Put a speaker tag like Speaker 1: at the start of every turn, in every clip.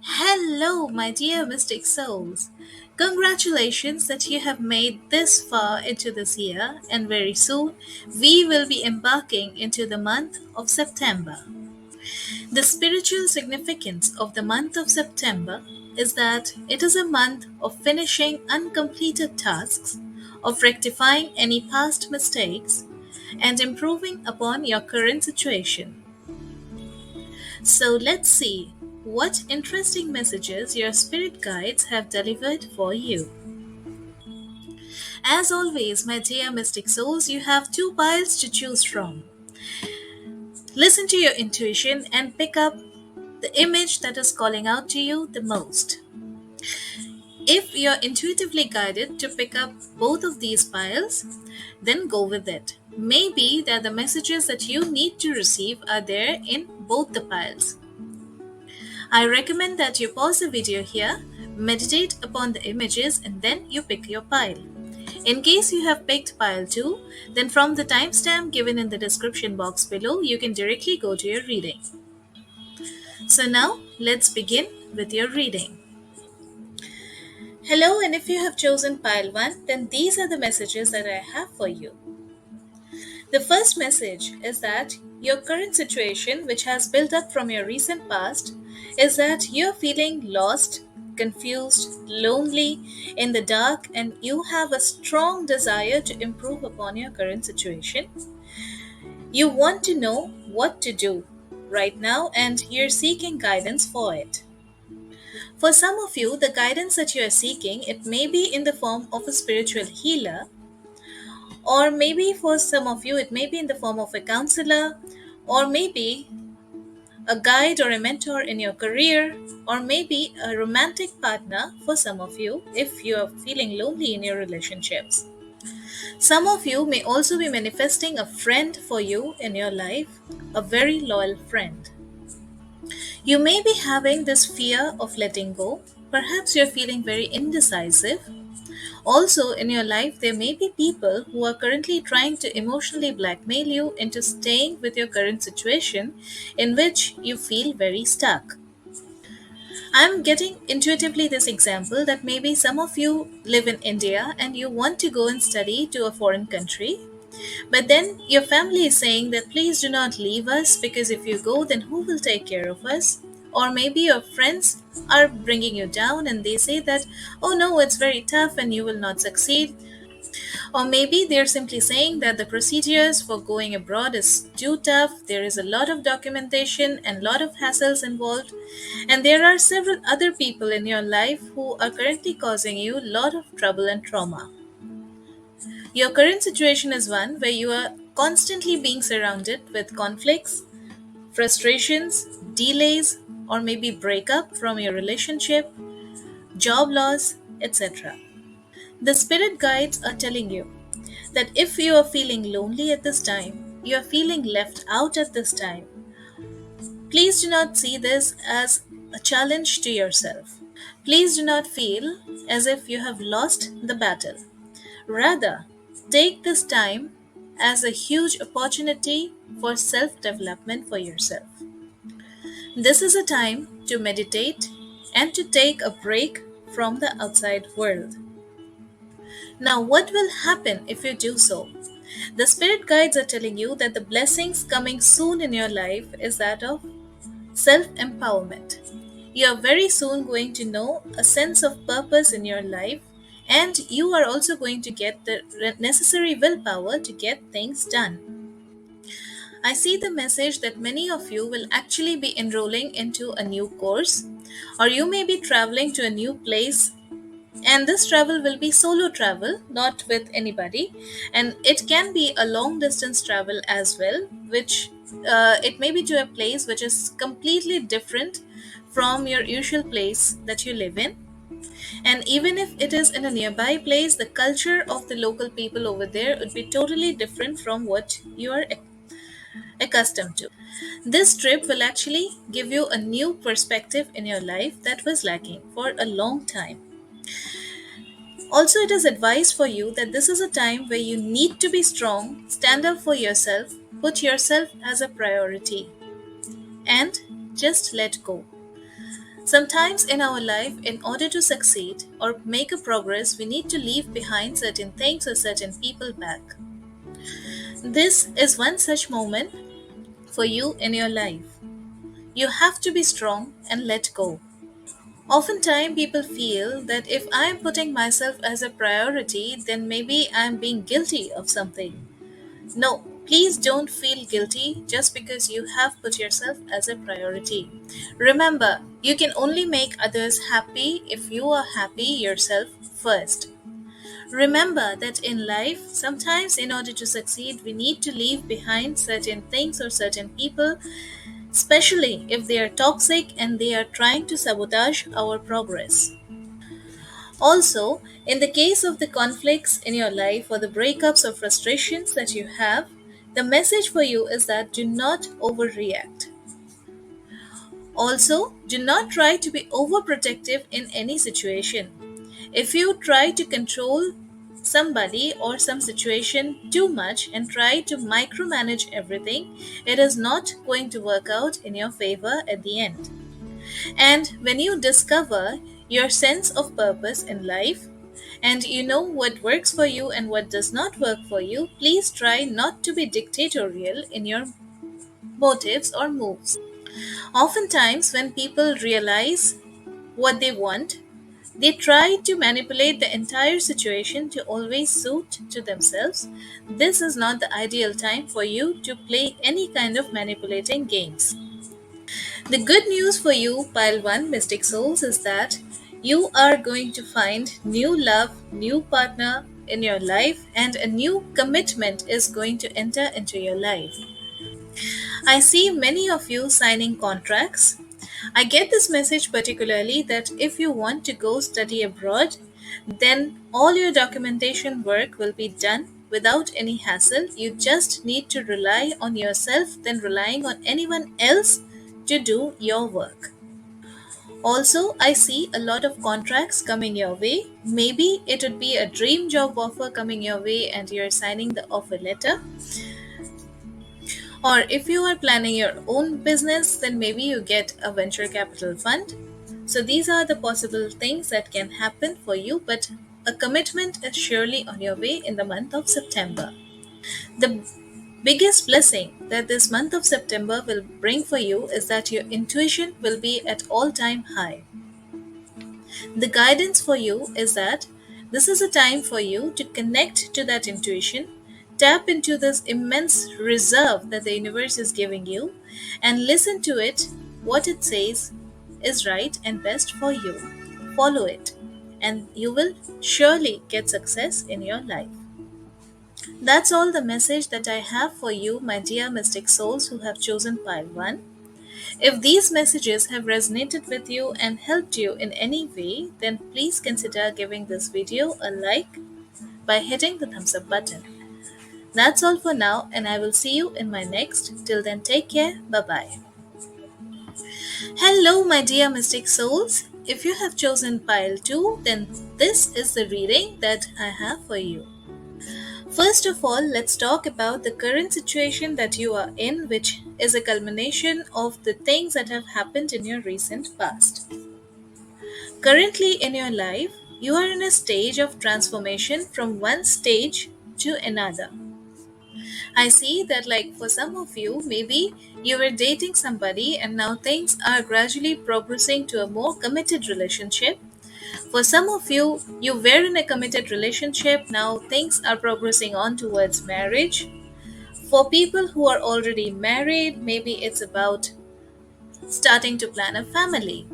Speaker 1: Hello, my dear Mystic Souls. Congratulations that you have made this far into this year, and very soon we will be embarking into the month of September. The spiritual significance of the month of September is that it is a month of finishing uncompleted tasks, of rectifying any past mistakes, and improving upon your current situation. So let's see what interesting messages your spirit guides have delivered for you. As always, my dear mystic souls, you have two piles to choose from. Listen to your intuition and pick up the image that is calling out to you the most. If you're intuitively guided to pick up both of these piles, then go with it. Maybe that the messages that you need to receive are there in both the piles. I recommend that you pause the video here, meditate upon the images, and then you pick your pile. In case you have picked pile 2, then from the timestamp given in the description box below, you can directly go to your reading. So now, let's begin with your reading. Hello, and if you have chosen pile 1, then these are the messages that I have for you. The first message is that your current situation, which has built up from your recent past, is that you're feeling lost, confused, lonely, in the dark, and you have a strong desire to improve upon your current situation. You want to know what to do right now, and you're seeking guidance for it. For some of you, the guidance that you are seeking, it may be in the form of a spiritual healer, or maybe for some of you, it may be in the form of a counselor, or maybe a guide or a mentor in your career, or maybe a romantic partner for some of you if you are feeling lonely in your relationships. Some of you may also be manifesting a friend for you in your life, a very loyal friend. You may be having this fear of letting go. Perhaps you're feeling very indecisive. Also, in your life, there may be people who are currently trying to emotionally blackmail you into staying with your current situation in which you feel very stuck. I'm getting intuitively this example that maybe some of you live in India and you want to go and study to a foreign country, but then your family is saying that please do not leave us because if you go, then who will take care of us? Or maybe your friends are bringing you down and they say that, oh no, it's very tough and you will not succeed. Or maybe they're simply saying that the procedures for going abroad is too tough, there is a lot of documentation and lot of hassles involved, and there are several other people in your life who are currently causing you a lot of trouble and trauma. Your current situation is one where you are constantly being surrounded with conflicts, frustrations, delays, or maybe breakup from your relationship, job loss, etc. The spirit guides are telling you that if you are feeling lonely at this time, you are feeling left out at this time, please do not see this as a challenge to yourself. Please do not feel as if you have lost the battle. Rather, take this time as a huge opportunity for self development for yourself. This is a time to meditate and to take a break from the outside world. Now, what will happen if you do so? The spirit guides are telling you that the blessings coming soon in your life is that of self empowerment. You are very soon going to know a sense of purpose in your life, and you are also going to get the necessary willpower to get things done. I see the message that many of you will actually be enrolling into a new course, or you may be traveling to a new place, and this travel will be solo travel, not with anybody, and it can be a long distance travel as well, which it may be to a place which is completely different from your usual place that you live in. And even if it is in a nearby place, the culture of the local people over there would be totally different from what you are accustomed to. This trip will actually give you a new perspective in your life that was lacking for a long time. Also, it is advised for you that this is a time where you need to be strong, stand up for yourself, put yourself as a priority, and just let go. Sometimes in our life, in order to succeed or make a progress, we need to leave behind certain things or certain people back. This is one such moment for you in your life. You have to be strong and let go. Oftentimes, people feel that if I am putting myself as a priority, then maybe I am being guilty of something. No, please don't feel guilty just because you have put yourself as a priority. Remember, you can only make others happy if you are happy yourself first. Remember that in life, sometimes in order to succeed, we need to leave behind certain things or certain people, especially if they are toxic and they are trying to sabotage our progress. Also, in the case of the conflicts in your life or the breakups or frustrations that you have, the message for you is that do not overreact. Also, do not try to be overprotective in any situation. If you try to control somebody or some situation too much and try to micromanage everything, it is not going to work out in your favor at the end. And when you discover your sense of purpose in life, and you know what works for you and what does not work for you, please try not to be dictatorial in your motives or moves. Oftentimes, when people realize what they want, they try to manipulate the entire situation to always suit to themselves. This is not the ideal time for you to play any kind of manipulating games. The good news for you, Pile 1 Mystic Souls, is that you are going to find new love, new partner in your life, and a new commitment is going to enter into your life. I see many of you signing contracts. I get this message particularly that if you want to go study abroad, then all your documentation work will be done without any hassle. You just need to rely on yourself than relying on anyone else to do your work. Also, I see a lot of contracts coming your way. Maybe it would be a dream job offer coming your way and you're signing the offer letter. Or if you are planning your own business, then maybe you get a venture capital fund. So these are the possible things that can happen for you, but a commitment is surely on your way in the month of September. The biggest blessing that this month of September will bring for you is that your intuition will be at all time high. The guidance for you is that this is a time for you to connect to that intuition, tap into this immense reserve that the universe is giving you, and listen to it. What it says is right and best for you. Follow it, and you will surely get success in your life. That's all the message that I have for you, my dear mystic souls who have chosen pile 1. If these messages have resonated with you and helped you in any way, then please consider giving this video a like by hitting the thumbs up button. That's all for now, and I will see you in my next. Till then, take care. Bye bye. Hello, my dear mystic souls. If you have chosen pile 2, then this is the reading that I have for you. First of all, let's talk about the current situation that you are in, which is a culmination of the things that have happened in your recent past. Currently in your life, you are in a stage of transformation from one stage to another. I see that, like for some of you, maybe you were dating somebody and now things are gradually progressing to a more committed relationship. For some of you, you were in a committed relationship, now things are progressing on towards marriage. For people who are already married, maybe it's about starting to plan a family.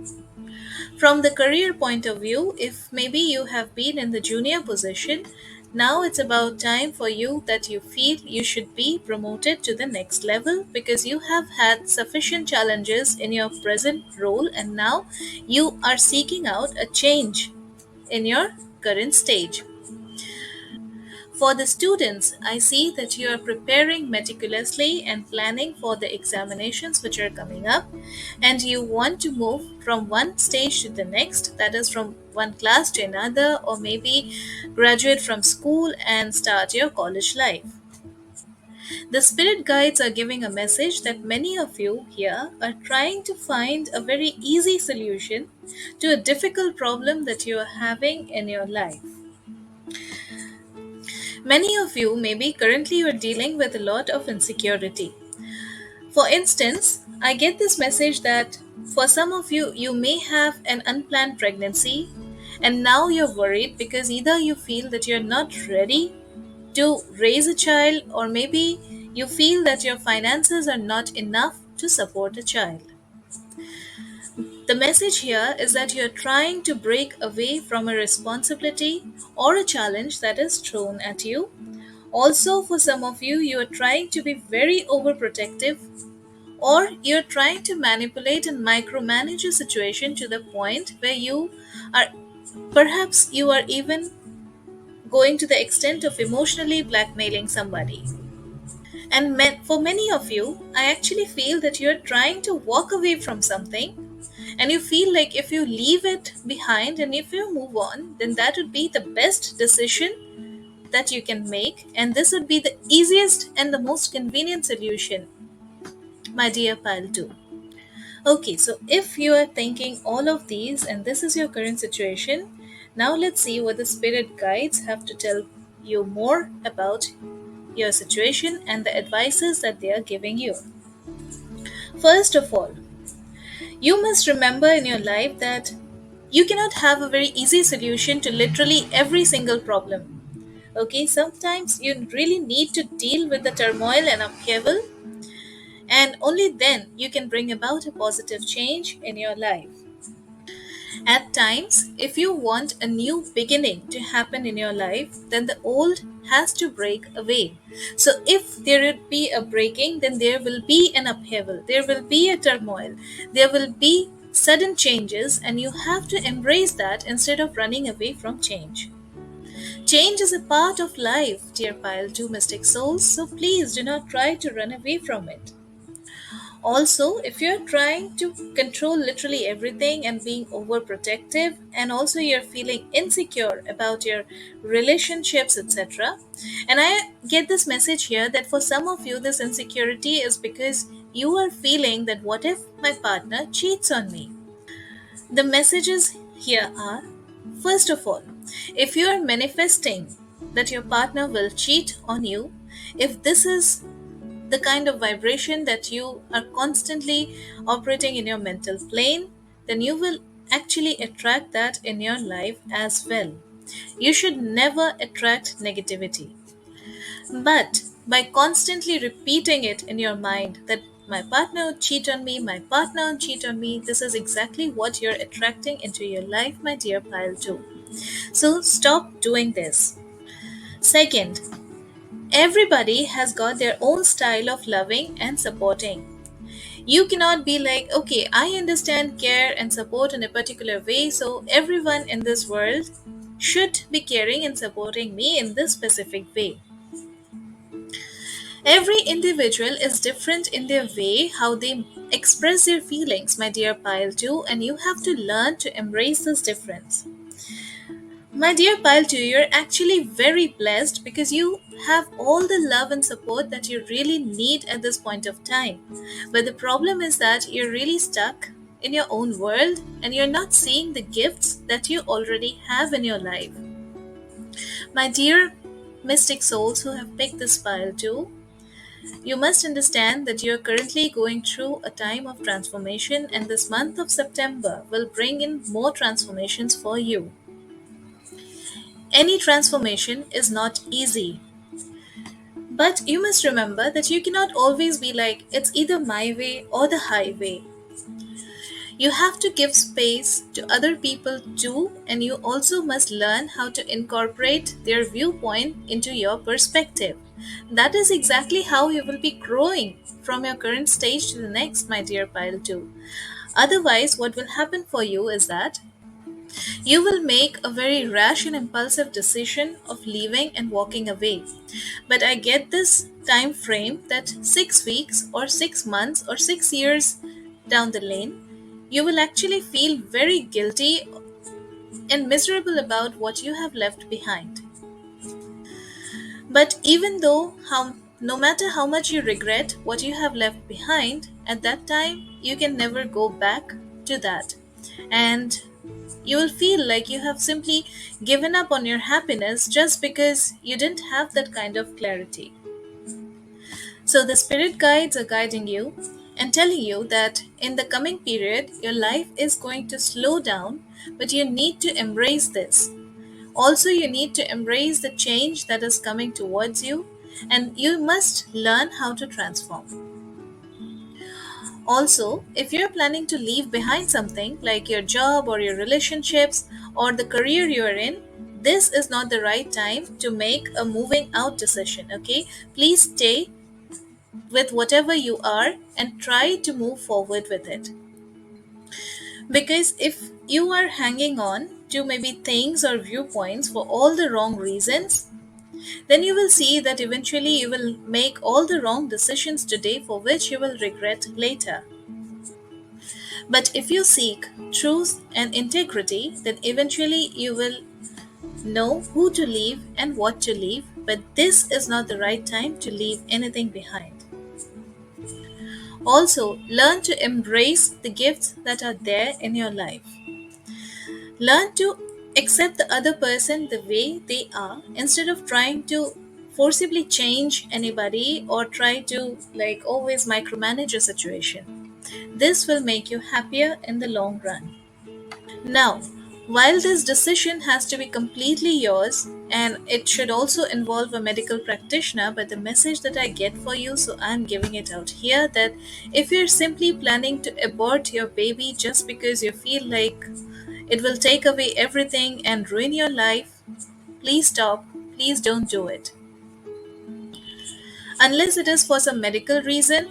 Speaker 1: From the career point of view, if maybe you have been in the junior position, now it's about time for you that you feel you should be promoted to the next level because you have had sufficient challenges in your present role and now you are seeking out a change in your current stage. For the students, I see that you are preparing meticulously and planning for the examinations which are coming up, and you want to move from one stage to the next, that is, from one class to another, or maybe graduate from school and start your college life. The spirit guides are giving a message that many of you here are trying to find a very easy solution to a difficult problem that you are having in your life. Many of you maybe currently you're dealing with a lot of insecurity. For instance, I get this message that for some of you, you may have an unplanned pregnancy, and now you're worried because either you feel that you're not ready to raise a child, or maybe you feel that your finances are not enough to support a child. The message here is that you're trying to break away from a responsibility or a challenge that is thrown at you. Also, for some of you, you are trying to be very overprotective, or you're trying to manipulate and micromanage a situation to the point where you are perhaps you are even going to the extent of emotionally blackmailing somebody. And for many of you, I actually feel that you're trying to walk away from something, and you feel like if you leave it behind and if you move on, then that would be the best decision that you can make, and this would be the easiest and the most convenient solution, my dear pile 2. Okay, so if you are thinking all of these and this is your current situation, now let's see what the spirit guides have to tell you more about your situation and the advices that they are giving you. First of all, you must remember in your life that you cannot have a very easy solution to literally every single problem. Okay, sometimes you really need to deal with the turmoil and upheaval, and only then you can bring about a positive change in your life. At times, if you want a new beginning to happen in your life, then the old has to break away. So, if there would be a breaking, then there will be an upheaval, there will be a turmoil, there will be sudden changes, and you have to embrace that instead of running away from change. Change is a part of life, dear pile 2 mystic souls, so please do not try to run away from it. Also, if you're trying to control literally everything and being overprotective, and also you're feeling insecure about your relationships, etc., and I get this message here that for some of you, this insecurity is because you are feeling that what if my partner cheats on me? The messages here are, first of all, if you are manifesting that your partner will cheat on you, if this is the kind of vibration that you are constantly operating in your mental plane, then you will actually attract that in your life as well. You should never attract negativity. But by constantly repeating it in your mind that my partner would cheat on me, my partner would cheat on me, this is exactly what you're attracting into your life, my dear pile 2. So stop doing this. Second, everybody has got their own style of loving and supporting. You cannot be like, okay, I understand care and support in a particular way, so everyone in this world should be caring and supporting me in this specific way. Every individual is different in their way how they express their feelings, my dear pile 2, and you have to learn to embrace this difference. My dear pile 2, you're actually very blessed because you have all the love and support that you really need at this point of time. But the problem is that you're really stuck in your own world and you're not seeing the gifts that you already have in your life. My dear mystic souls who have picked this pile 2, you must understand that you're currently going through a time of transformation, and this month of September will bring in more transformations for you. Any transformation is not easy. But you must remember that you cannot always be like, it's either my way or the highway. You have to give space to other people too, and you also must learn how to incorporate their viewpoint into your perspective. That is exactly how you will be growing from your current stage to the next, my dear pile 2. Otherwise, what will happen for you is that you will make a very rash and impulsive decision of leaving and walking away. But I get this time frame that 6 weeks or 6 months or 6 years down the lane, you will actually feel very guilty and miserable about what you have left behind. But even though how No matter how much you regret what you have left behind, at that time, you can never go back to that. And you will feel like you have simply given up on your happiness just because you didn't have that kind of clarity. So the spirit guides are guiding you and telling you that in the coming period, your life is going to slow down, but you need to embrace this. Also, you need to embrace the change that is coming towards you, and you must learn how to transform. Also, if you're planning to leave behind something like your job or your relationships or the career you're in, this is not the right time to make a moving out decision, okay? Please stay with whatever you are and try to move forward with it. Because if you are hanging on to maybe things or viewpoints for all the wrong reasons, then you will see that eventually you will make all the wrong decisions today for which you will regret later. But if you seek truth and integrity, then eventually you will know who to leave and what to leave. But this is not the right time to leave anything behind. Also, learn to embrace the gifts that are there in your life. Learn to accept the other person the way they are instead of trying to forcibly change anybody or try to like always micromanage a situation. This will make you happier in the long run. Now, while this decision has to be completely yours and it should also involve a medical practitioner, but the message that I get for you, so I'm giving it out here that if you're simply planning to abort your baby just because you feel like it will take away everything and ruin your life, please stop. Please don't do it. Unless it is for some medical reason,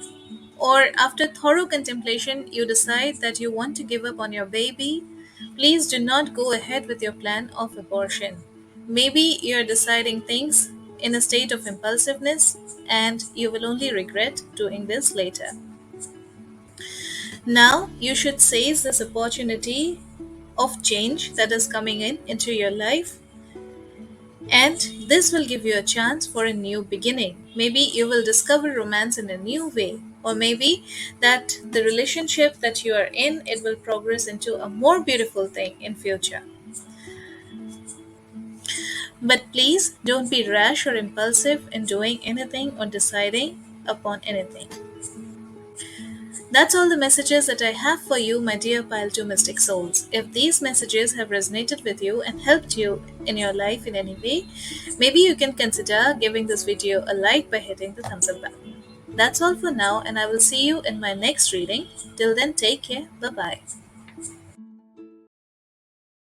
Speaker 1: or after thorough contemplation you decide that you want to give up on your baby, please do not go ahead with your plan of abortion. Maybe you're deciding things in a state of impulsiveness and you will only regret doing this later. Now you should seize this opportunity of change that is coming in into your life, and this will give you a chance for a new beginning. Maybe you will discover romance in a new way, or maybe that the relationship that you are in, it will progress into a more beautiful thing in future. But please don't be rash or impulsive in doing anything or deciding upon anything. That's all the messages that I have for you, my dear Pile 2 Mystic Souls. If these messages have resonated with you and helped you in your life in any way, maybe you can consider giving this video a like by hitting the thumbs up button. That's all for now, and I will see you in my next reading. Till then, take care. Bye bye.